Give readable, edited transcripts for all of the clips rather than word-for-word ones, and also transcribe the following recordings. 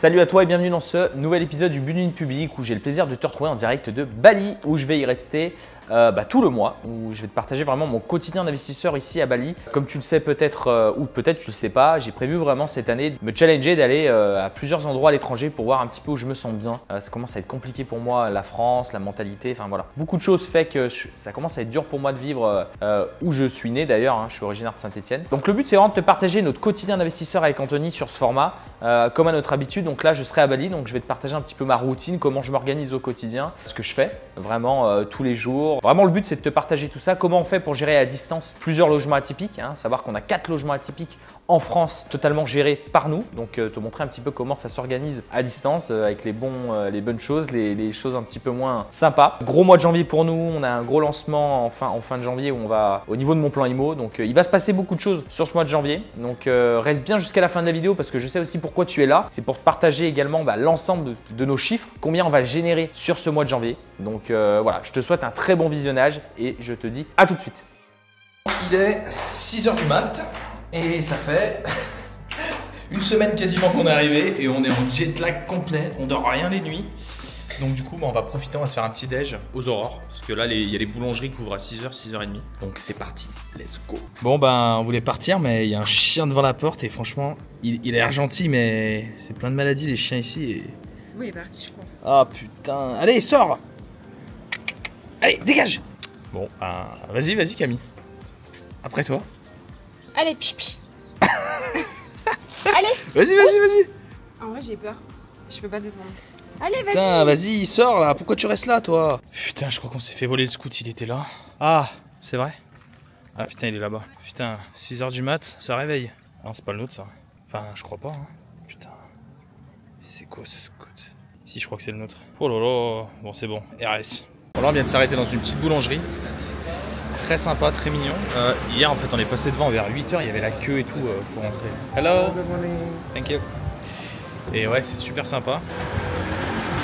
Salut à toi et bienvenue dans ce nouvel épisode du Bunun Public où j'ai le plaisir de te retrouver en direct de Bali où je vais y rester tout le mois, où je vais te partager vraiment mon quotidien d'investisseur ici à Bali. Comme tu le sais peut-être ou peut-être tu ne le sais pas, j'ai prévu vraiment cette année de me challenger d'aller à plusieurs endroits à l'étranger pour voir un petit peu où je me sens bien. Ça commence à être compliqué pour moi, la France, la mentalité, enfin voilà. Beaucoup de choses fait que ça commence à être dur pour moi de vivre où je suis né d'ailleurs, hein, je suis originaire de Saint-Étienne. Donc le but c'est vraiment de te partager notre quotidien d'investisseur avec Anthony sur ce format, comme à notre habitude. Donc là je serai à Bali, donc je vais te partager un petit peu ma routine, comment je m'organise au quotidien, ce que je fais vraiment tous les jours. Vraiment le but c'est de te partager tout ça, comment on fait pour gérer à distance plusieurs logements atypiques, hein, savoir qu'on a 4 logements atypiques en France totalement gérés par nous, donc te montrer un petit peu comment ça s'organise à distance avec les bonnes choses, les choses un petit peu moins sympas. Gros mois de janvier pour nous, on a un gros lancement en fin de janvier où on va au niveau de mon plan IMO, donc il va se passer beaucoup de choses sur ce mois de janvier, donc reste bien jusqu'à la fin de la vidéo parce que je sais aussi pourquoi tu es là, c'est pour te partager également l'ensemble de nos chiffres, combien on va générer sur ce mois de janvier. Donc voilà, je te souhaite un très bon visionnage et je te dis à tout de suite. Il est 6 h du mat et ça fait une semaine quasiment qu'on est arrivé et on est en jet lag complet, on dort rien les nuits. Donc du coup on va profiter, on va se faire un petit déj aux aurores parce que là il y a les boulangeries qui ouvrent à 6 h, 6 h 30. Donc c'est parti, let's go. Bon ben on voulait partir mais il y a un chien devant la porte et franchement il a l'air gentil mais c'est plein de maladies les chiens ici et... C'est bon, il est parti je crois. Ah putain, allez sors. Allez dégage. Bon ben vas-y Camille. Après toi. Allez, pipi. Allez. Vas-y. En vrai, j'ai peur. Je peux pas descendre. Allez, vas-y. Putain, vas-y, sors là. Pourquoi tu restes là, toi? Putain, je crois qu'on s'est fait voler le scout. Il était là. Ah, c'est vrai? Ah, putain, il est là-bas. Putain, 6 h du mat, ça réveille. Non, c'est pas le nôtre, ça. Enfin, je crois pas. Hein. Putain. C'est quoi ce scout? Si, je crois que c'est le nôtre. Oh là là. Bon, c'est bon. RS. Bon, là, on vient de s'arrêter dans une petite boulangerie. Très sympa, très mignon. Hier en fait on est passé devant vers 8 h, il y avait la queue et tout pour rentrer. Hello, good morning. Thank you. Et ouais, c'est super sympa.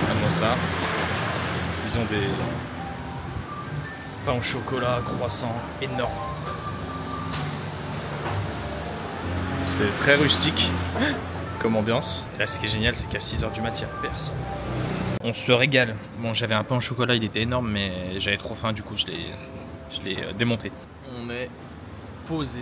Regarde-moi ça. Ils ont des pains au chocolat, croissants, énormes. C'est très rustique comme ambiance. Et là ce qui est génial c'est qu'à 6 h du mat, il n'y a personne. On se régale. Bon, j'avais un pain au chocolat, il était énorme mais j'avais trop faim, du coup je l'ai démonté. On est posé.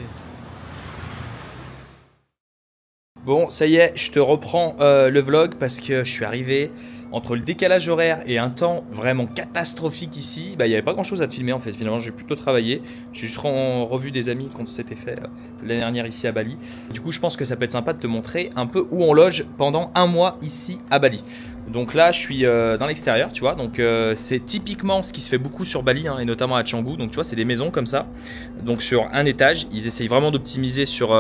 Bon, ça y est, je te reprends le vlog parce que je suis arrivé entre le décalage horaire et un temps vraiment catastrophique ici. Il n'y avait pas grand chose à te filmer en fait. Finalement, j'ai plutôt travaillé. J'ai juste revu des amis qu'on s'était fait l'année dernière ici à Bali. Du coup, je pense que ça peut être sympa de te montrer un peu où on loge pendant un mois ici à Bali. Donc là, je suis dans l'extérieur, tu vois. Donc c'est typiquement ce qui se fait beaucoup sur Bali hein, et notamment à Canggu. Donc tu vois, c'est des maisons comme ça. Donc sur un étage, ils essayent vraiment d'optimiser sur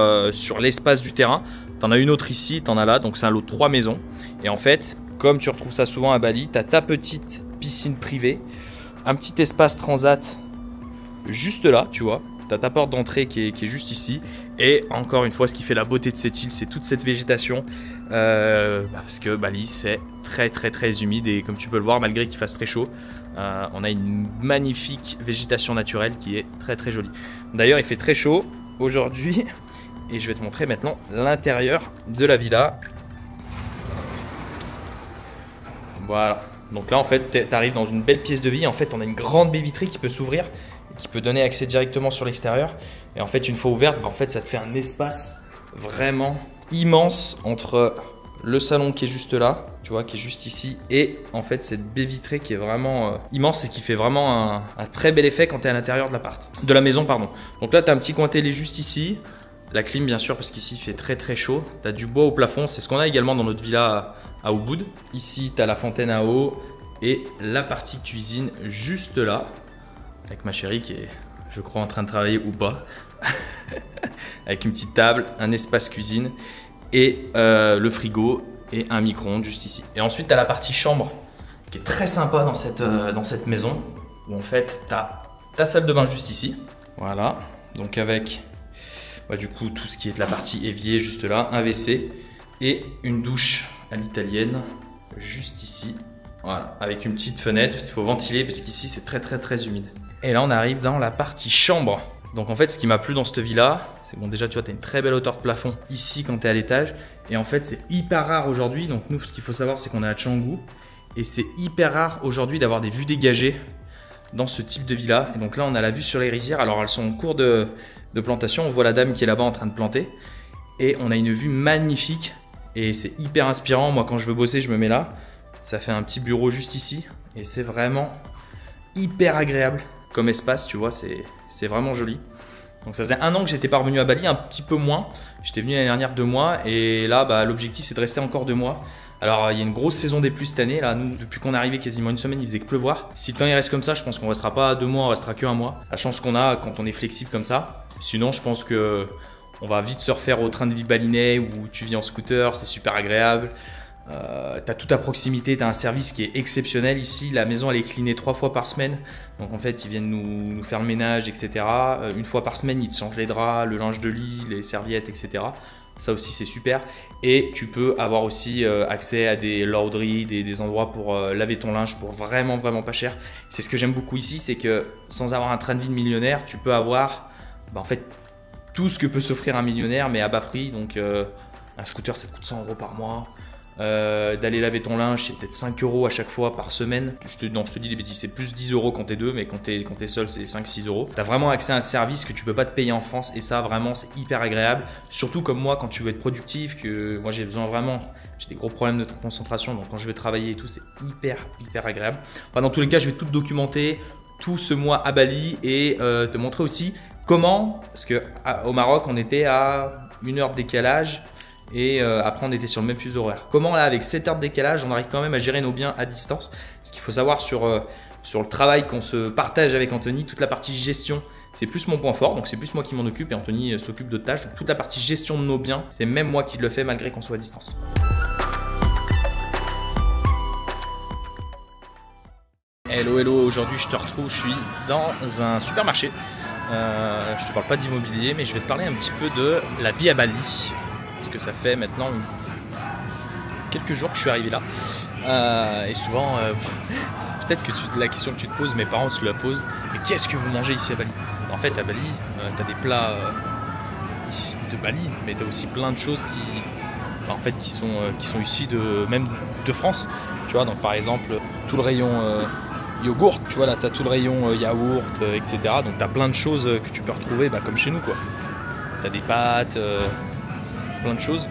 l'espace du terrain. T'en as une autre ici, t'en as là. Donc c'est un lot de 3 maisons. Et en fait, comme tu retrouves ça souvent à Bali, tu as ta petite piscine privée, un petit espace transat juste là, tu vois. Tu as ta porte d'entrée qui est juste ici. Et encore une fois, ce qui fait la beauté de cette île, c'est toute cette végétation. Parce que Bali, c'est très humide. Et comme tu peux le voir, malgré qu'il fasse très chaud, on a une magnifique végétation naturelle qui est très jolie. D'ailleurs, il fait très chaud aujourd'hui. Et je vais te montrer maintenant l'intérieur de la villa. Voilà, donc là en fait tu arrives dans une belle pièce de vie. En fait on a une grande baie vitrée qui peut s'ouvrir et qui peut donner accès directement sur l'extérieur. Et en fait une fois ouverte, en fait ça te fait un espace vraiment immense entre le salon qui est juste là, tu vois, qui est juste ici, et en fait cette baie vitrée qui est vraiment immense et qui fait vraiment un très bel effet quand tu es à l'intérieur de la maison, pardon. Donc là tu as un petit coin télé juste ici. La clim bien sûr parce qu'ici il fait très chaud. Tu as du bois au plafond, c'est ce qu'on a également dans notre villa à Ubud. Ici tu as la fontaine à eau et la partie cuisine juste là. Avec ma chérie qui est je crois en train de travailler ou pas. Avec une petite table, un espace cuisine et le frigo et un micro-ondes juste ici. Et ensuite tu as la partie chambre qui est très sympa dans cette maison. Où en fait tu as ta salle de bain juste ici. Voilà, donc avec... du coup tout ce qui est de la partie évier juste là, un WC et une douche à l'italienne juste ici, voilà, avec une petite fenêtre parce qu'il faut ventiler parce qu'ici c'est très humide. Et là on arrive dans la partie chambre. Donc en fait ce qui m'a plu dans cette villa, c'est C'est bon, déjà tu vois, tu as une très belle hauteur de plafond ici quand tu es à l'étage. Et en fait, c'est hyper rare aujourd'hui. Donc nous, ce qu'il faut savoir, c'est qu'on est à Canggu. Et c'est hyper rare aujourd'hui d'avoir des vues dégagées dans ce type de villa. Et donc là, on a la vue sur les rizières. Alors elles sont en cours de plantation. On voit la dame qui est là-bas en train de planter. Et on a une vue magnifique. Et c'est hyper inspirant. Moi, quand je veux bosser, je me mets là. Ça fait un petit bureau juste ici. Et c'est vraiment hyper agréable comme espace, tu vois. C'est vraiment joli. Donc ça faisait 1 an que j'étais pas revenu à Bali, un petit peu moins. J'étais venu l'année dernière 2 mois. Et là, bah, l'objectif, c'est de rester encore 2 mois. Alors, il y a une grosse saison des pluies cette année. Là, nous, depuis qu'on est arrivé quasiment une semaine, il faisait que pleuvoir. Si le temps il reste comme ça, je pense qu'on restera pas 2 mois, on restera que 1 mois. La chance qu'on a quand on est flexible comme ça. Sinon, je pense que on va vite se refaire au train de vie balinais où tu vis en scooter, c'est super agréable. Tu as tout à proximité, tu as un service qui est exceptionnel ici. La maison, elle est cleanée 3 fois par semaine. Donc en fait, ils viennent nous faire le ménage, etc. Une fois par semaine, ils te changent les draps, le linge de lit, les serviettes, etc. Ça aussi, c'est super. Et tu peux avoir aussi accès à des laundries, des endroits pour laver ton linge pour vraiment, vraiment pas cher. C'est ce que j'aime beaucoup ici, c'est que sans avoir un train de vie de millionnaire, tu peux avoir en fait tout ce que peut s'offrir un millionnaire, mais à bas prix. Donc un scooter, ça coûte 100 € par mois. D'aller laver ton linge, c'est peut-être 5 € à chaque fois par semaine. Non, je te dis des bêtises, c'est plus 10 € quand t'es deux, mais quand t'es seul, c'est 5-6 €. T'as vraiment accès à un service que tu peux pas te payer en France, et ça, vraiment, c'est hyper agréable. Surtout comme moi, quand tu veux être productif, que moi j'ai besoin vraiment, j'ai des gros problèmes de concentration, donc quand je vais travailler et tout, c'est hyper agréable. Enfin, dans tous les cas, je vais tout documenter, tout ce mois à Bali, et te montrer aussi comment, parce que au Maroc, on était à 1 heure de décalage. Et après on était sur le même fuseau horaire. Comment là avec 7 heures de décalage on arrive quand même à gérer nos biens à distance. Ce qu'il faut savoir sur le travail qu'on se partage avec Anthony, toute la partie gestion c'est plus mon point fort, donc c'est plus moi qui m'en occupe et Anthony s'occupe d'autres tâches. Donc toute la partie gestion de nos biens c'est même moi qui le fais malgré qu'on soit à distance. Hello, aujourd'hui je te retrouve, je suis dans un supermarché. Je te parle pas d'immobilier mais je vais te parler un petit peu de la vie à Bali. Que ça fait maintenant quelques jours que je suis arrivé là et souvent c'est peut-être que la question que tu te poses, mes parents se la posent, mais qu'est-ce que vous mangez ici à Bali? En fait à Bali tu as des plats de Bali mais tu as aussi plein de choses qui sont ici même de France, tu vois. Donc par exemple tout le rayon yogourt, tu vois là tu as tout le rayon yaourt, etc. Donc tu as plein de choses que tu peux retrouver comme chez nous quoi. Tu as des pâtes, plein de choses.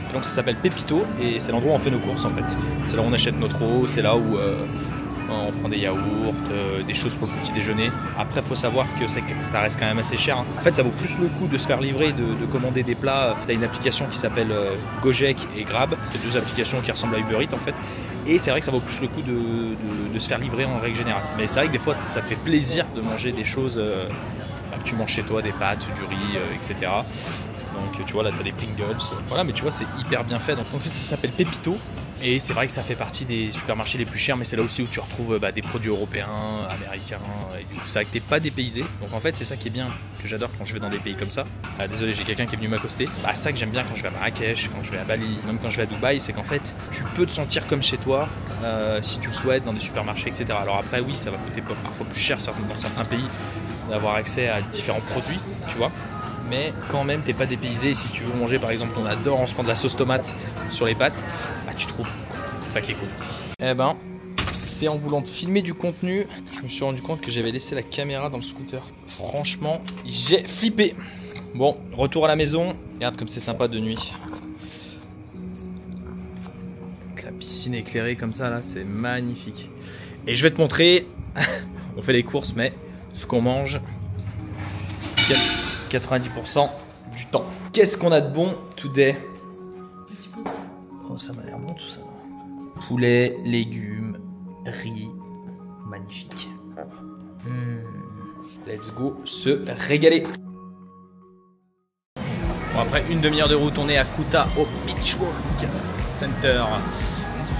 Et donc ça s'appelle Pepito et c'est l'endroit où on fait nos courses en fait. C'est là où on achète notre eau, c'est là où on prend des yaourts, des choses pour le petit déjeuner. Après il faut savoir que ça reste quand même assez cher. En fait ça vaut plus le coup de se faire livrer, de commander des plats. Tu as une application qui s'appelle Gojek et Grab. C'est 2 applications qui ressemblent à Uber Eats en fait. Et c'est vrai que ça vaut plus le coup de se faire livrer en règle générale. Mais c'est vrai que des fois ça te fait plaisir de manger des choses que tu manges chez toi, des pâtes, du riz, etc. Donc tu vois là tu as des Pringles, voilà, mais tu vois c'est hyper bien fait. Donc ça s'appelle Pepito et c'est vrai que ça fait partie des supermarchés les plus chers, mais c'est là aussi où tu retrouves des produits européens, américains et du coup ça que t'es pas dépaysé. Donc en fait c'est ça qui est bien, que j'adore quand je vais dans des pays comme ça. Désolé, j'ai quelqu'un qui est venu m'accoster. Ça que j'aime bien quand je vais à Marrakech, quand je vais à Bali, même quand je vais à Dubaï, c'est qu'en fait tu peux te sentir comme chez toi si tu le souhaites dans des supermarchés, etc. Alors après oui ça va coûter parfois plus cher dans certains pays d'avoir accès à différents produits, tu vois. Mais quand même t'es pas dépaysé. Si tu veux manger par exemple, on adore en ce moment de la sauce tomate sur les pâtes, tu trouves, c'est ça qui est cool. Eh ben c'est en voulant te filmer du contenu, je me suis rendu compte que j'avais laissé la caméra dans le scooter. Franchement j'ai flippé. Bon, retour à la maison. Regarde comme c'est sympa de nuit. La piscine éclairée comme ça là, c'est magnifique. Et je vais te montrer, on fait les courses mais ce qu'on mange 90% du temps. Qu'est-ce qu'on a de bon today? Oh, ça m'a l'air bon tout ça. Poulet, légumes, riz, magnifique. Let's go se régaler. Bon, après une demi-heure de route, on est à Kuta au Beachwalk Center.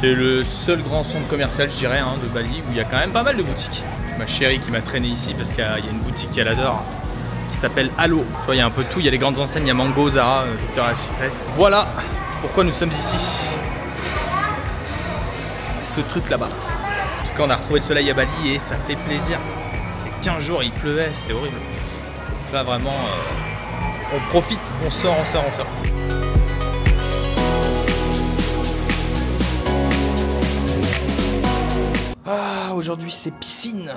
C'est le seul grand centre commercial, je dirais, de Bali où il y a quand même pas mal de boutiques. Ma chérie qui m'a traîné ici parce qu'il y a une boutique qu'elle adore, qui s'appelle Allo. Il y a un peu de tout, il y a les grandes enseignes, il y a Mango, Zara, Victoria's Secret. Voilà pourquoi nous sommes ici. Ce truc là-bas. En tout cas, on a retrouvé le soleil à Bali et ça fait plaisir. Il y a 15 jours, il pleuvait, c'était horrible. Donc là, vraiment, on profite, on sort. Ah, aujourd'hui c'est piscine.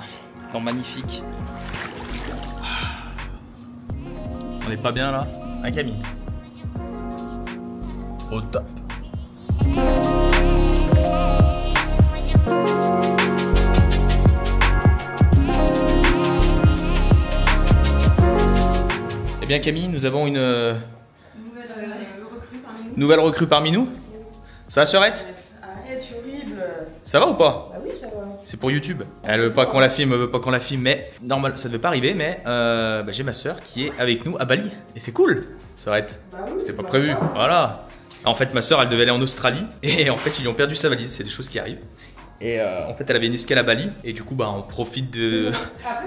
Temps magnifique. On n'est pas bien là, hein Camille? Au top. Eh bien Camille, nous avons une nouvelle recrue parmi nous. Ça va Sœurette? Arrête, c'est horrible. Ça va ou pas? Ah oui, ça va. C'est pour YouTube. Elle veut pas qu'on la filme, mais normal, ça devait pas arriver, mais j'ai ma soeur qui est avec nous à Bali. Et c'est cool, Sœurette. Bah oui, C'était pas prévu, voilà. En fait, ma soeur, elle devait aller en Australie et en fait, ils lui ont perdu sa valise, c'est des choses qui arrivent. Et en fait, elle avait une escale à Bali et du coup, on profite du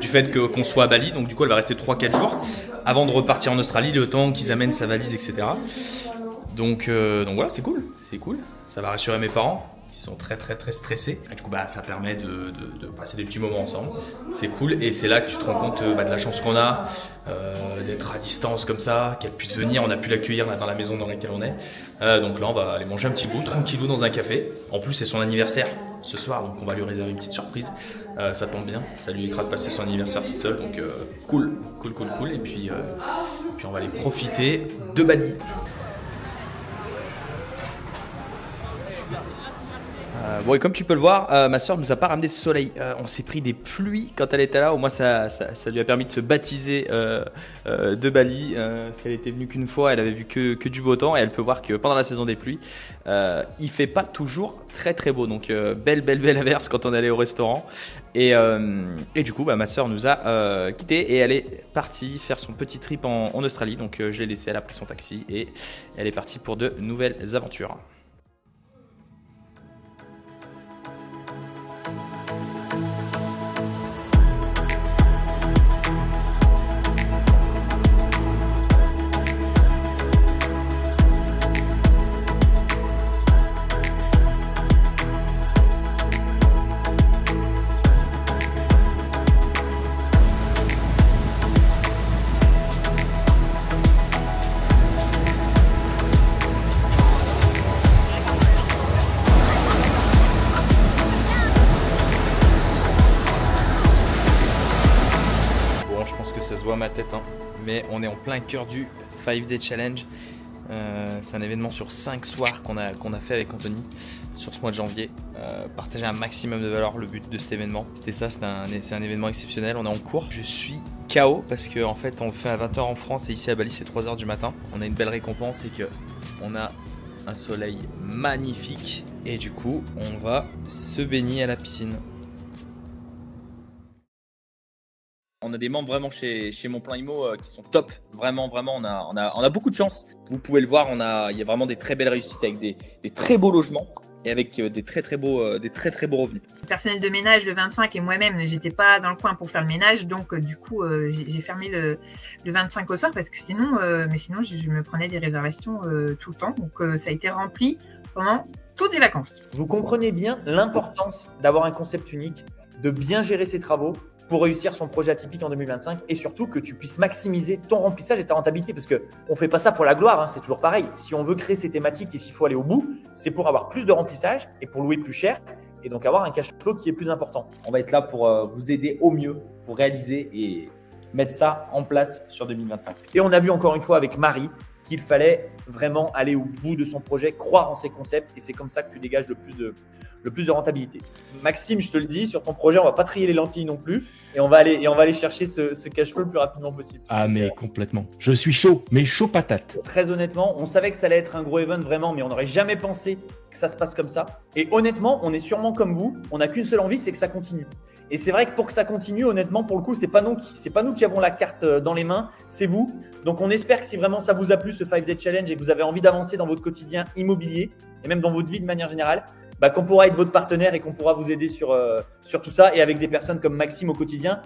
fait qu'on soit à Bali. Donc du coup, elle va rester 3-4 jours avant de repartir en Australie, le temps qu'ils amènent sa valise, etc. Donc voilà, c'est cool, Ça va rassurer mes parents qui sont très stressés. Et du coup, ça permet de passer des petits moments ensemble. C'est cool et c'est là que tu te rends compte de la chance qu'on a d'être à distance comme ça, qu'elle puisse venir. On a pu l'accueillir dans la maison dans laquelle on est. Donc là, on va aller manger un petit bout, tranquillou, dans un café. En plus, c'est son anniversaire ce soir, donc on va lui réserver une petite surprise. Ça tombe bien, ça lui évitera de passer son anniversaire toute seule. Donc cool. Et puis on va aller profiter de Bali. Bon, et comme tu peux le voir, ma soeur nous a pas ramené de soleil. On s'est pris des pluies quand elle était là. Au moins, ça lui a permis de se baptiser de Bali. Parce qu'elle était venue qu'une fois, elle avait vu que du beau temps. Et elle peut voir que pendant la saison des pluies, il fait pas toujours très beau. Donc, belle averse quand on est allé au restaurant. Et du coup, ma soeur nous a quittés et elle est partie faire son petit trip en Australie. Donc, je l'ai laissée, elle a pris son taxi et elle est partie pour de nouvelles aventures. Ça se voit à ma tête, hein. Mais on est en plein cœur du 5-Day Challenge. C'est un événement sur 5 soirs qu'on a fait avec Anthony sur ce mois de janvier. Partager un maximum de valeur, le but de cet événement. C'était ça, c'est un événement exceptionnel. On est en cours. Je suis KO parce qu'en fait on le fait à 20 h en France et ici à Bali c'est 3 h du matin. On a une belle récompense et qu'on a un soleil magnifique. Et du coup on va se baigner à la piscine. On a des membres vraiment chez Mon Plan Immo qui sont top, vraiment on a beaucoup de chance. Vous pouvez le voir, il y a vraiment des très belles réussites avec des très beaux logements et avec des très beaux revenus. Le personnel de ménage le 25 et moi-même, j'étais pas dans le coin pour faire le ménage, donc du coup j'ai fermé le 25 au soir parce que sinon, je me prenais des réservations tout le temps, donc ça a été rempli pendant toutes les vacances. Vous comprenez bien l'importance d'avoir un concept unique, de bien gérer ses travaux pour réussir son projet atypique en 2025 et surtout que tu puisses maximiser ton remplissage et ta rentabilité parce qu'on ne fait pas ça pour la gloire, hein, c'est toujours pareil. Si on veut créer ces thématiques et s'il faut aller au bout, c'est pour avoir plus de remplissage et pour louer plus cher et donc avoir un cash flow qui est plus important. On va être là pour vous aider au mieux pour réaliser et mettre ça en place sur 2025. Et on a vu encore une fois avec Marie qu'il fallait vraiment aller au bout de son projet, croire en ses concepts et c'est comme ça que tu dégages le plus de rentabilité. Maxime, je te le dis, sur ton projet, on va pas trier les lentilles non plus et on va aller chercher ce cash flow le plus rapidement possible. Ah mais complètement. Je suis chaud, mais chaud patate. Très honnêtement, on savait que ça allait être un gros event vraiment, mais on n'aurait jamais pensé que ça se passe comme ça. Et honnêtement, on est sûrement comme vous, on n'a qu'une seule envie, c'est que ça continue. Et c'est vrai que pour que ça continue, honnêtement, pour le coup, c'est pas nous qui avons la carte dans les mains, c'est vous. Donc on espère que si vraiment ça vous a plu ce 5-Day Challenge et que vous avez envie d'avancer dans votre quotidien immobilier et même dans votre vie de manière générale, qu'on pourra être votre partenaire et qu'on pourra vous aider sur tout ça et avec des personnes comme Maxime au quotidien.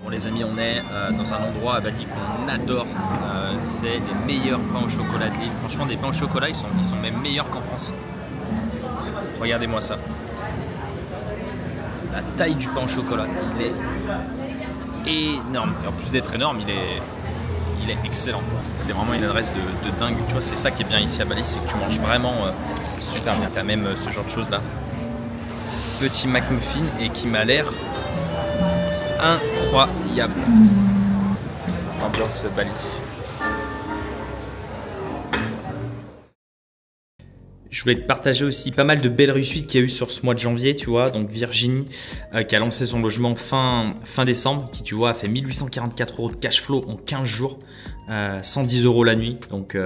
Bon les amis, on est dans un endroit à Bali qu'on adore. C'est les meilleurs pains au chocolat de l'île. Franchement, des pains au chocolat, ils sont même meilleurs qu'en France. Regardez-moi ça. La taille du pain au chocolat, il est énorme. Et en plus d'être énorme, il est il est excellent. C'est vraiment une adresse de dingue. Tu vois, c'est ça qui est bien ici à Bali, c'est que tu manges vraiment super bien. Tu as même ce genre de choses là. Petit McMuffin et qui m'a l'air incroyable. Ambiance Bali. Je voulais te partager aussi pas mal de belles réussites qu'il y a eu sur ce mois de janvier, tu vois. Donc Virginie qui a lancé son logement fin décembre, qui tu vois a fait 1844 € de cash flow en 15 jours, 110 € la nuit. Donc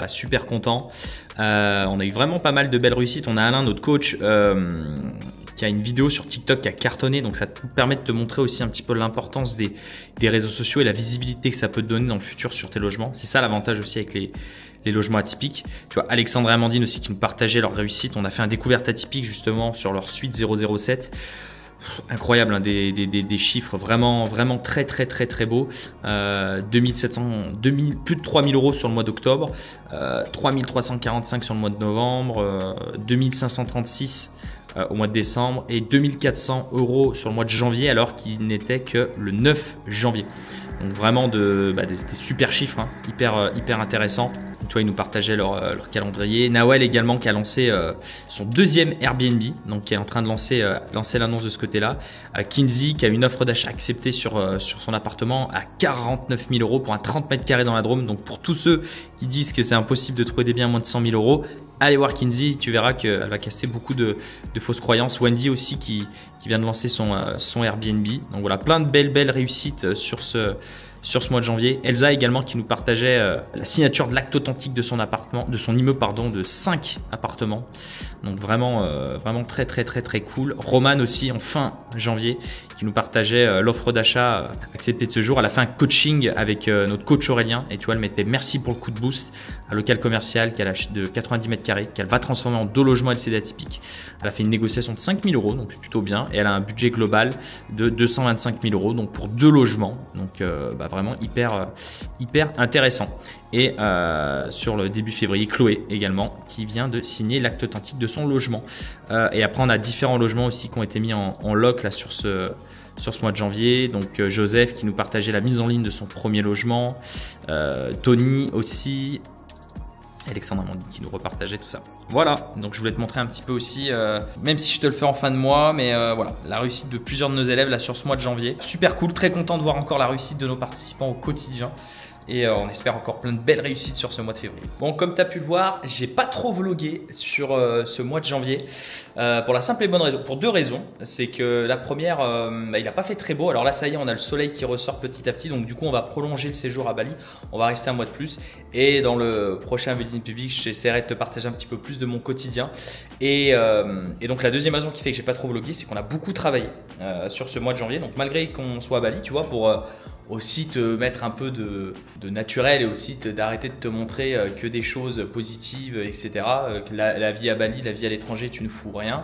super content. On a eu vraiment pas mal de belles réussites. On a Alain, notre coach, qui a une vidéo sur TikTok qui a cartonné. Donc ça te permet de te montrer aussi un petit peu l'importance des réseaux sociaux et la visibilité que ça peut te donner dans le futur sur tes logements. C'est ça l'avantage aussi avec les logements atypiques. Tu vois, Alexandre et Amandine aussi qui nous partageaient leur réussite. On a fait un découverte atypique justement sur leur suite 007. Incroyable, hein, des chiffres vraiment très beaux. 2700, plus de 3000 € sur le mois d'octobre, 3345 sur le mois de novembre, 2536 au mois de décembre et 2400 € sur le mois de janvier alors qu'il n'était que le 9 janvier. Donc vraiment des super chiffres, hein, hyper intéressants. Donc, toi, ils nous partageaient leur calendrier. Nawel également qui a lancé son deuxième Airbnb, donc qui est en train de lancer l'annonce de ce côté-là. Kinsey qui a une offre d'achat acceptée sur son appartement à 49 000 € pour un 30 mètres carrés dans la Drôme. Donc pour tous ceux qui disent que c'est impossible de trouver des biens à moins de 100 000 €, allez voir Kinsey, tu verras qu'elle va casser beaucoup de fausses croyances. Wendy aussi qui vient de lancer son Airbnb. Donc voilà, plein de belles réussites sur ce mois de janvier. Elsa également qui nous partageait la signature de l'acte authentique de son immeuble de 5 appartements. Donc vraiment très cool. Roman aussi en fin janvier qui nous partageait l'offre d'achat acceptée de ce jour. Elle a fait un coaching avec notre coach Aurélien et tu vois, elle mettait merci pour le coup de boost. Un local commercial qu'elle a de 90 mètres carrés qu'elle va transformer en 2 logements LCD atypiques. Elle a fait une négociation de 5 000 €, donc c'est plutôt bien. Et elle a un budget global de 225 000 €, donc pour 2 logements. Donc vraiment hyper intéressant. Et sur le début février, Chloé également qui vient de signer l'acte authentique de son logement. Et après on a différents logements aussi qui ont été mis en loc là sur ce mois de janvier. Donc Joseph qui nous partageait la mise en ligne de son premier logement, Tony aussi, Alexandre qui nous repartageait tout ça. Voilà, donc je voulais te montrer un petit peu aussi, même si je te le fais en fin de mois, mais voilà, la réussite de plusieurs de nos élèves là sur ce mois de janvier. Super cool, très content de voir encore la réussite de nos participants au quotidien. Et on espère encore plein de belles réussites sur ce mois de février. Bon, comme tu as pu le voir, j'ai pas trop vlogué sur ce mois de janvier pour la simple et bonne raison, pour 2 raisons. C'est que la première, il n'a pas fait très beau. Alors là, ça y est, on a le soleil qui ressort petit à petit. Donc du coup, on va prolonger le séjour à Bali. On va rester un mois de plus. Et dans le prochain Building Public, j'essaierai de te partager un petit peu plus de mon quotidien. Et donc la deuxième raison qui fait que j'ai pas trop vlogué, c'est qu'on a beaucoup travaillé sur ce mois de janvier. Donc malgré qu'on soit à Bali, tu vois, pour aussi te mettre un peu de naturel et aussi d'arrêter de te montrer que des choses positives, etc. Que la vie à Bali, la vie à l'étranger, tu ne fous rien.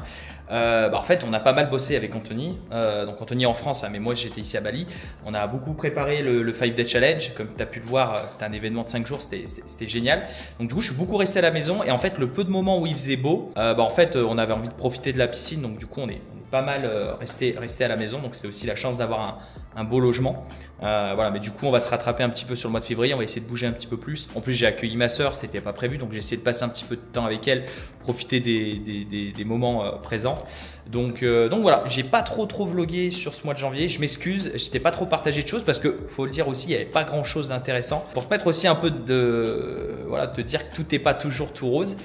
En fait, on a pas mal bossé avec Anthony. Donc Anthony est en France, hein, mais moi j'étais ici à Bali. On a beaucoup préparé le 5 Day Challenge. Comme tu as pu le voir, c'était un événement de 5 jours, c'était génial. Donc du coup, je suis beaucoup resté à la maison. Et en fait, le peu de moments où il faisait beau, en fait, on avait envie de profiter de la piscine. Donc du coup, on est pas mal resté à la maison. Donc c'était aussi la chance d'avoir un beau logement. Voilà, mais du coup, on va se rattraper un petit peu sur le mois de février. On va essayer de bouger un petit peu plus. En plus, j'ai accueilli ma soeur, c'était pas prévu. Donc j'ai essayé de passer un petit peu de temps avec elle, profiter des moments présents. Donc voilà, j'ai pas trop vlogué sur ce mois de janvier. Je m'excuse, je t'ai pas trop partagé de choses parce que faut le dire aussi, il n'y avait pas grand chose d'intéressant. Pour te mettre aussi un peu te dire que tout n'est pas toujours tout rose.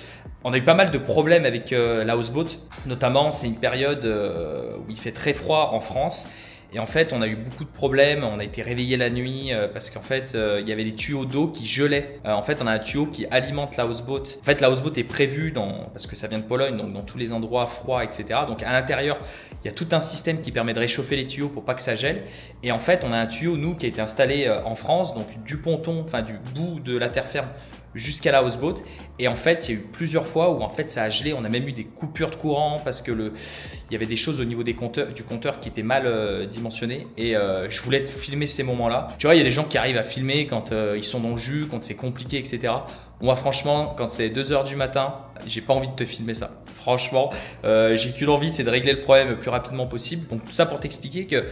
On a eu pas mal de problèmes avec la houseboat, notamment c'est une période où il fait très froid en France. Et en fait, on a eu beaucoup de problèmes. On a été réveillé la nuit parce qu'en fait, il y avait des tuyaux d'eau qui gelaient. En fait, on a un tuyau qui alimente la houseboat. En fait, la houseboat est prévue parce que ça vient de Pologne, donc dans tous les endroits froids, etc. Donc à l'intérieur, il y a tout un système qui permet de réchauffer les tuyaux pour pas que ça gèle. Et en fait, on a un tuyau, nous, qui a été installé en France, donc du ponton, enfin du bout de la terre ferme jusqu'à la houseboat. Et en fait, il y a eu plusieurs fois où en fait ça a gelé. On a même eu des coupures de courant parce que il y avait des choses au niveau du compteur qui étaient mal dimensionnées. Et je voulais filmer ces moments-là. Tu vois, il y a des gens qui arrivent à filmer quand ils sont dans le jus, quand c'est compliqué, etc. Moi, franchement, quand c'est 2 h du matin, j'ai pas envie de te filmer ça. Franchement, j'ai qu'une envie, c'est de régler le problème le plus rapidement possible. Donc tout ça pour t'expliquer que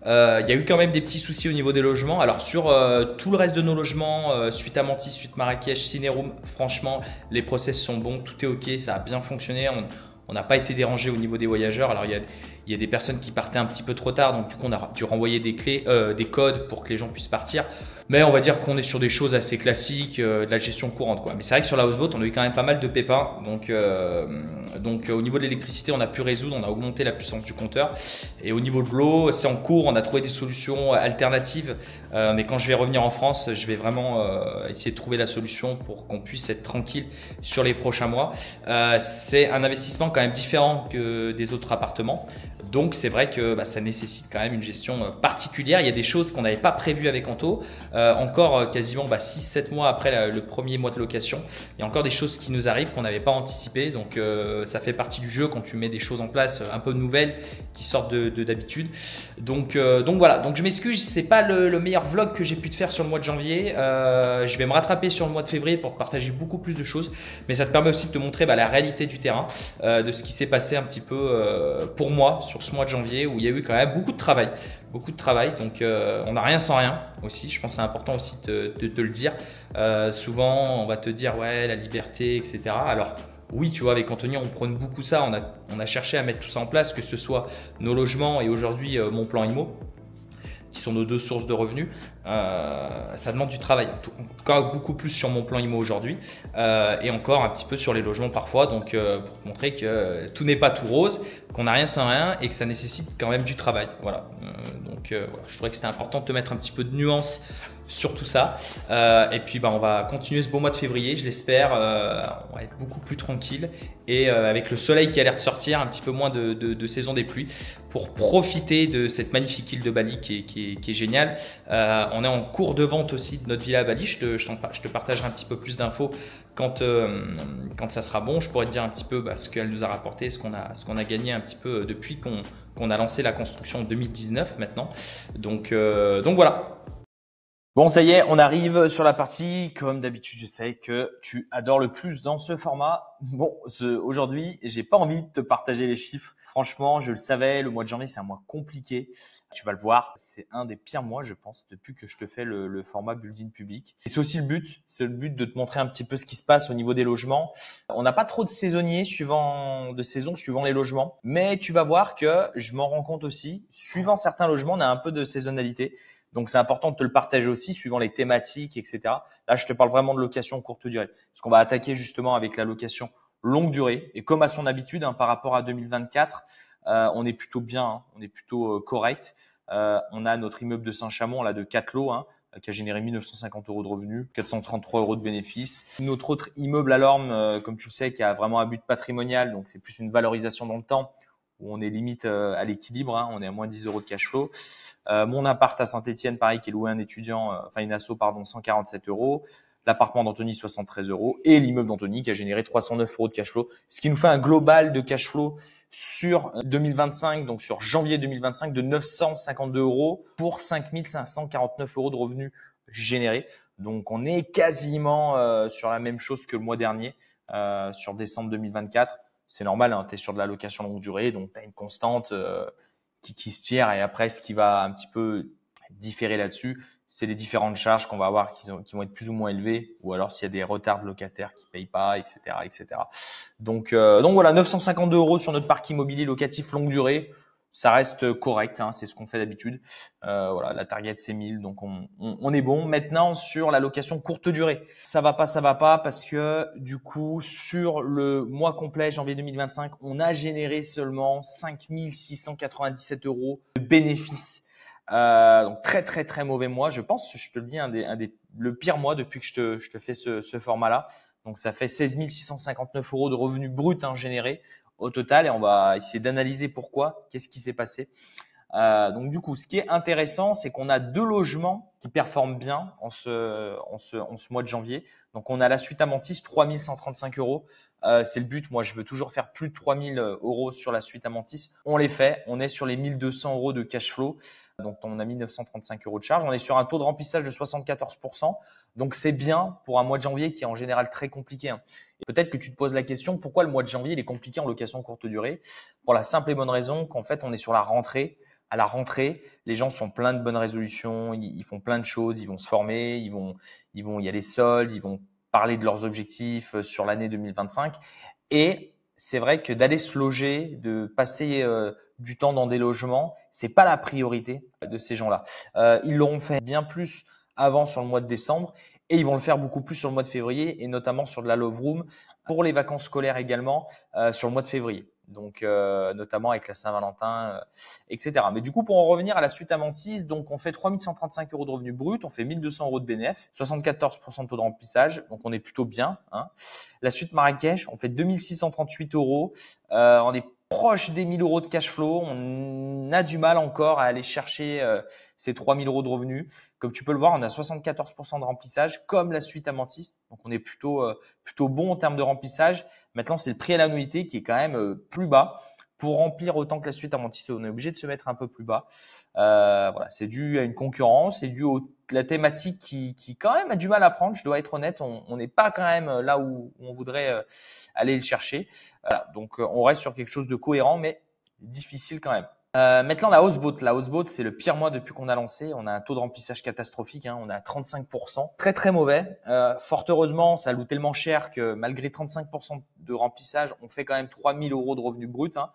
Il y a eu quand même des petits soucis au niveau des logements. Alors sur tout le reste de nos logements, suite Amantis, suite Marrakech, Cinéroom, franchement, les process sont bons, tout est ok, ça a bien fonctionné. On n'a pas été dérangé au niveau des voyageurs. Alors il y a des personnes qui partaient un petit peu trop tard, donc du coup on a dû renvoyer des clés, des codes pour que les gens puissent partir. Mais on va dire qu'on est sur des choses assez classiques, de la gestion courante, quoi. Mais c'est vrai que sur la houseboat, on a eu quand même pas mal de pépins. Donc au niveau de l'électricité, on a pu résoudre, on a augmenté la puissance du compteur. Et au niveau de l'eau, c'est en cours, on a trouvé des solutions alternatives. Mais quand je vais revenir en France, je vais vraiment essayer de trouver la solution pour qu'on puisse être tranquille sur les prochains mois. C'est un investissement quand même différent que des autres appartements. Donc c'est vrai que ça nécessite quand même une gestion particulière. Il y a des choses qu'on n'avait pas prévues avec Anto. Encore quasiment 6-7 mois après le premier mois de location, il y a encore des choses qui nous arrivent qu'on n'avait pas anticipées. Donc ça fait partie du jeu quand tu mets des choses en place un peu nouvelles qui sortent d'habitude. Donc voilà, donc je m'excuse, c'est pas le meilleur vlog que j'ai pu te faire sur le mois de janvier. Je vais me rattraper sur le mois de février pour te partager beaucoup plus de choses. Mais ça te permet aussi de te montrer la réalité du terrain, de ce qui s'est passé un petit peu pour moi sur ce mois de janvier où il y a eu quand même beaucoup de travail. Donc on n'a rien sans rien aussi. Je pense que c'est important aussi de te le dire. Souvent, on va te dire ouais, la liberté, etc. Alors oui, tu vois, avec Anthony, on prône beaucoup ça. On a cherché à mettre tout ça en place, que ce soit nos logements et aujourd'hui mon plan IMO, qui sont nos deux sources de revenus. Ça demande du travail, encore beaucoup plus sur mon plan IMO aujourd'hui et encore un petit peu sur les logements parfois. Donc pour te montrer que tout n'est pas tout rose, qu'on n'a rien sans rien et que ça nécessite quand même du travail. Voilà. Voilà. Je trouvais que c'était important de te mettre un petit peu de nuance sur tout ça. Et puis on va continuer ce beau mois de février, je l'espère. On va être beaucoup plus tranquille et avec le soleil qui a l'air de sortir, un petit peu moins de saison des pluies pour profiter de cette magnifique île de Bali qui est géniale. On est en cours de vente aussi de notre villa à Bali. Je te partagerai un petit peu plus d'infos quand ça sera bon. Je pourrais te dire un petit peu ce qu'elle nous a rapporté, ce qu'on a gagné un petit peu depuis qu'on a lancé la construction en 2019 maintenant. Donc voilà. Bon, ça y est, on arrive sur la partie. Comme d'habitude, je sais que tu adores le plus dans ce format. Bon, aujourd'hui, j'ai pas envie de te partager les chiffres. Franchement, je le savais, le mois de janvier, c'est un mois compliqué. Tu vas le voir, c'est un des pires mois, je pense, depuis que je te fais le format building public. Et c'est aussi le but, de te montrer un petit peu ce qui se passe au niveau des logements. On n'a pas trop de saisonniers suivant les logements, mais tu vas voir que je m'en rends compte aussi. Suivant certains logements, on a un peu de saisonnalité. Donc, c'est important de te le partager aussi, suivant les thématiques, etc. Là, je te parle vraiment de location courte durée. Parce qu'on va attaquer justement avec la location longue durée. Et comme à son habitude, par rapport à 2024, on est plutôt bien, on est plutôt correct. On a notre immeuble de Saint-Chamond, là, de 4 lots, qui a généré 1 950 € de revenus, 433 € de bénéfices. Notre autre immeuble à Lorme, comme tu le sais, qui a vraiment un but patrimonial, donc c'est plus une valorisation dans le temps, où on est limite à l'équilibre, on est à moins 10 € de cash flow. Mon appart à Saint-Etienne, pareil, qui est loué à un étudiant, une asso, 147 €. L'appartement d'Anthony, 73 €. Et l'immeuble d'Anthony qui a généré 309 € de cash flow. Ce qui nous fait un global de cash flow sur 2025, donc sur janvier 2025, de 952 € pour 5 549 € de revenus générés. Donc, on est quasiment sur la même chose que le mois dernier, sur décembre 2024. C'est normal, tu es sur de la location longue durée, donc tu as une constante qui se tire. Et après, ce qui va un petit peu différer là-dessus, c'est les différentes charges qu'on va avoir qui vont être plus ou moins élevées, ou alors s'il y a des retards de locataires qui payent pas, etc., etc. Donc voilà, 952 € sur notre parc immobilier locatif longue durée. Ça reste correct, c'est ce qu'on fait d'habitude. Voilà, la target c'est 1000, donc on est bon. Maintenant sur la location courte durée, ça va pas parce que du coup sur le mois complet janvier 2025, on a généré seulement 5 697 € de bénéfices. Donc très très très mauvais mois, je pense. Je te le dis, le pire mois depuis que je te fais ce format-là. Donc ça fait 16 659 € de revenus bruts générés au total, et on va essayer d'analyser pourquoi, qu'est-ce qui s'est passé. Donc du coup, ce qui est intéressant, c'est qu'on a 2 logements qui performent bien en ce mois de janvier. Donc on a la suite Amantis, 3 135 €. C'est le but. Moi, je veux toujours faire plus de 3 000 € sur la suite Amantis. On les fait. On est sur les 1 200 € de cash flow. Donc, on a mis 935 € de charge. On est sur un taux de remplissage de 74%. Donc, c'est bien pour un mois de janvier qui est en général très compliqué. Et peut-être que tu te poses la question, pourquoi le mois de janvier il est compliqué en location courte durée? Pour la simple et bonne raison qu'en fait, on est sur la rentrée. à la rentrée, les gens sont pleins de bonnes résolutions, ils font plein de choses, ils vont se former, il y a les soldes, ils vont parler de leurs objectifs sur l'année 2025. Et c'est vrai que d'aller se loger, de passer du temps dans des logements, c'est pas la priorité de ces gens-là. Ils l'auront fait bien plus avant sur le mois de décembre et ils vont le faire beaucoup plus sur le mois de février et notamment sur de la Love Room pour les vacances scolaires également sur le mois de février. Donc notamment avec la Saint-Valentin, etc. Mais du coup, pour en revenir à la suite Amantis, donc on fait 3 135 € de revenus bruts, on fait 1 200 € de bénéfice, 74% de taux de remplissage, donc on est plutôt bien. Hein. La suite Marrakech, on fait 2 638 €, on est proche des 1 000 € de cash flow, on a du mal encore à aller chercher ces 3 000 € de revenus. Comme tu peux le voir, on a 74% de remplissage, comme la suite Amantis, donc on est plutôt bon en termes de remplissage. Maintenant, c'est le prix à l'annuité qui est quand même plus bas. Pour remplir autant que la suite Amantis, on est obligé de se mettre un peu plus bas. Voilà, c'est dû à une concurrence, c'est dû à la thématique qui quand même a du mal à prendre. Je dois être honnête, on n'est pas quand même là où on voudrait aller le chercher. Voilà, donc on reste sur quelque chose de cohérent, mais difficile quand même. Maintenant, la houseboat. La houseboat, c'est le pire mois depuis qu'on a lancé. On a un taux de remplissage catastrophique. Hein. On a 35%. Très, très mauvais. Fort heureusement, ça loue tellement cher que malgré 35% de remplissage, on fait quand même 3 000 € de revenus bruts. Hein.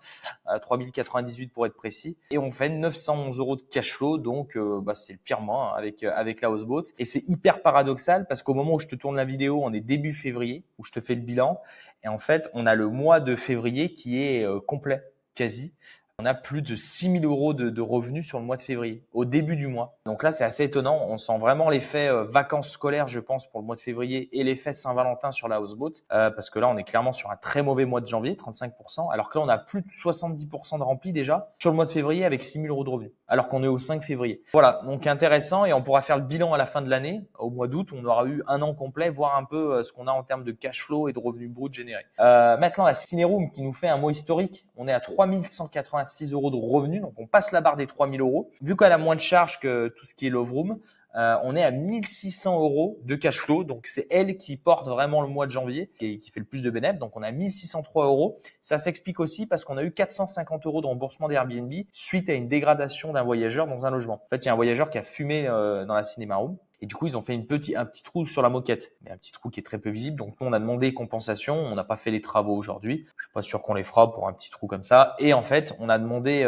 3 098 pour être précis. Et on fait 911 € de cash flow. Donc, c'est le pire mois hein, avec la houseboat. Et c'est hyper paradoxal parce qu'au moment où je te tourne la vidéo, on est début février, où je te fais le bilan. Et en fait, on a le mois de février qui est complet, quasi. On a plus de 6 000 € de revenus sur le mois de février, au début du mois. Donc là, c'est assez étonnant. On sent vraiment l'effet vacances scolaires, je pense, pour le mois de février et l'effet Saint-Valentin sur la houseboat. Parce que là, on est clairement sur un très mauvais mois de janvier, 35%. Alors que là, on a plus de 70% de rempli déjà sur le mois de février avec 6 000 € de revenus. Alors qu'on est au 5 février. Voilà, donc intéressant. Et on pourra faire le bilan à la fin de l'année. Au mois d'août, on aura eu un an complet, voir un peu ce qu'on a en termes de cash flow et de revenus bruts générés. Maintenant, la Cinéroom qui nous fait un mois historique. On est à 3 186 € de revenus. Donc, on passe la barre des 3 000 €. Vu qu'elle a moins de charges que tout ce qui est Love Room, on est à 1 600 € de cash flow. Donc, c'est elle qui porte vraiment le mois de janvier et qui fait le plus de bénéfices. Donc, on a 1 603 €. Ça s'explique aussi parce qu'on a eu 450 € de remboursement d'Airbnb suite à une dégradation d'un voyageur dans un logement. En fait, il y a un voyageur qui a fumé dans la Cinema Room. Et du coup, ils ont fait un petit trou sur la moquette, mais un petit trou qui est très peu visible. Donc, nous, on a demandé compensation. On n'a pas fait les travaux aujourd'hui. Je suis pas sûr qu'on les fera pour un petit trou comme ça. Et en fait, on a demandé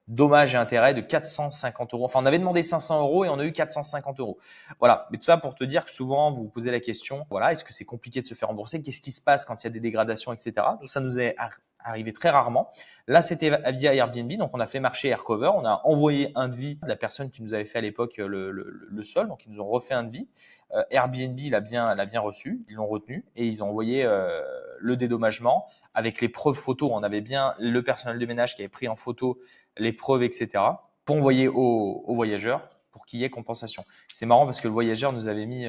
dommages et intérêts de 450 €. Enfin, on avait demandé 500 € et on a eu 450 €. Voilà. Mais tout ça pour te dire que souvent, vous vous posez la question, voilà, est-ce que c'est compliqué de se faire rembourser? Qu'est-ce qui se passe quand il y a des dégradations, etc. Donc, ça nous est arrivé très rarement. Là, c'était via Airbnb. Donc, on a fait marcher Aircover. On a envoyé un devis de la personne qui nous avait fait à l'époque le sol. Donc, ils nous ont refait un devis. Airbnb l'a bien reçu. Ils l'ont retenu et ils ont envoyé le dédommagement avec les preuves photos. On avait bien le personnel de ménage qui avait pris en photo les preuves, etc. pour envoyer aux voyageurs pour qu'il y ait compensation. C'est marrant parce que le voyageur nous avait mis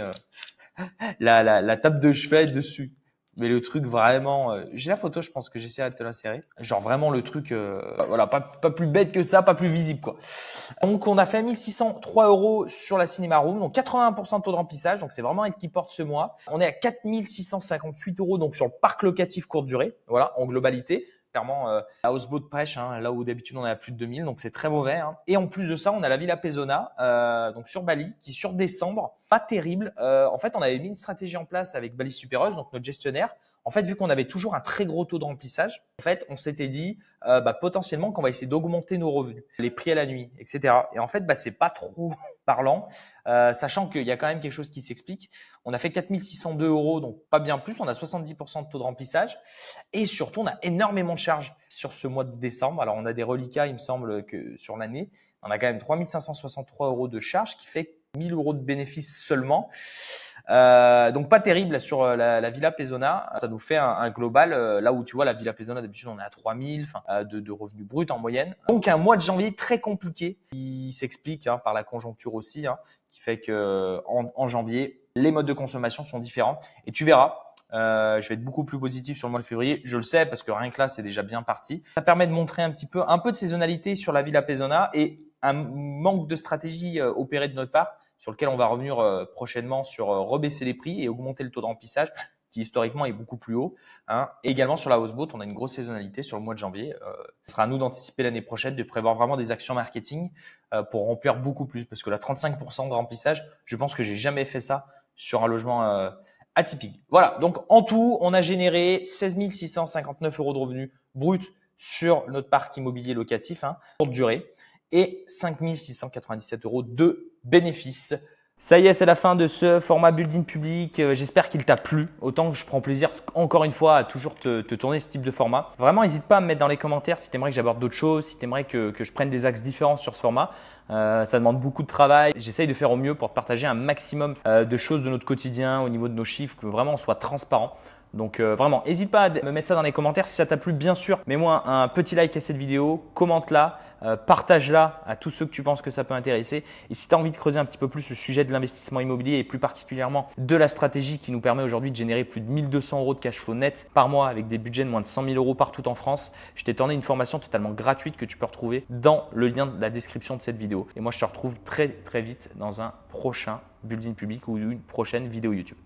la table de chevet dessus. Mais le truc vraiment, j'ai la photo, je pense que j'essaierai de te l'insérer. Genre vraiment le truc, voilà, pas plus bête que ça, pas plus visible quoi. Donc on a fait 1 603 € sur la Cinema Room, donc 81% de taux de remplissage, donc c'est vraiment elle qui porte ce mois. On est à 4 658 € donc sur le parc locatif courte durée, voilà, en globalité. Clairement, la houseboat prêche, hein, là où d'habitude on est à plus de 2000, donc c'est très mauvais. Hein. Et en plus de ça, on a la Villa Pezona, donc sur Bali, qui sur décembre, pas terrible. En fait, on avait mis une stratégie en place avec Bali Supereuse, donc notre gestionnaire. En fait, vu qu'on avait toujours un très gros taux de remplissage, en fait, on s'était dit potentiellement qu'on va essayer d'augmenter nos revenus, les prix à la nuit, etc. Et en fait, c'est pas trop parlant, sachant qu'il y a quand même quelque chose qui s'explique. On a fait 4 602 €, donc pas bien plus. On a 70% de taux de remplissage et surtout, on a énormément de charges sur ce mois de décembre. Alors, on a des reliquats, il me semble, que sur l'année, on a quand même 3 563 € de charges, qui fait 1 000 € de bénéfices seulement. Donc pas terrible là, sur la Villa Pezona. Ça nous fait un global là où tu vois la Villa Pezona d'habitude on est à 3000 de revenus bruts en moyenne. Donc un mois de janvier très compliqué qui s'explique par la conjoncture aussi, qui fait que en janvier les modes de consommation sont différents et tu verras. Je vais être beaucoup plus positif sur le mois de février. Je le sais parce que rien que là c'est déjà bien parti. Ça permet de montrer un peu de saisonnalité sur la Villa Pezona et un manque de stratégie opéré de notre part, sur lequel on va revenir prochainement sur rebaisser les prix et augmenter le taux de remplissage qui historiquement est beaucoup plus haut. Hein. Et également sur la houseboat, on a une grosse saisonnalité sur le mois de janvier. Ce sera à nous d'anticiper l'année prochaine, de prévoir vraiment des actions marketing pour remplir beaucoup plus. Parce que là, 35% de remplissage, je pense que j'ai jamais fait ça sur un logement atypique. Voilà, donc en tout, on a généré 16 659 € de revenus bruts sur notre parc immobilier locatif pour durée et 5 697 € de bénéfices. Ça y est, c'est la fin de ce format building public. J'espère qu'il t'a plu. Autant que je prends plaisir encore une fois à toujours te tourner ce type de format. Vraiment, n'hésite pas à me mettre dans les commentaires si tu aimerais que j'aborde d'autres choses, si tu aimerais que je prenne des axes différents sur ce format. Ça demande beaucoup de travail. J'essaye de faire au mieux pour te partager un maximum de choses de notre quotidien au niveau de nos chiffres, que vraiment on soit transparent. Donc vraiment, n'hésite pas à me mettre ça dans les commentaires si ça t'a plu. Bien sûr, mets-moi un petit like à cette vidéo, commente-la, partage-la à tous ceux que tu penses que ça peut intéresser. Et si tu as envie de creuser un petit peu plus le sujet de l'investissement immobilier et plus particulièrement de la stratégie qui nous permet aujourd'hui de générer plus de 1 200 € de cash flow net par mois avec des budgets de moins de 100 000 € partout en France, je t'ai tourné une formation totalement gratuite que tu peux retrouver dans le lien de la description de cette vidéo. Et moi, je te retrouve très vite dans un prochain building public ou une prochaine vidéo YouTube.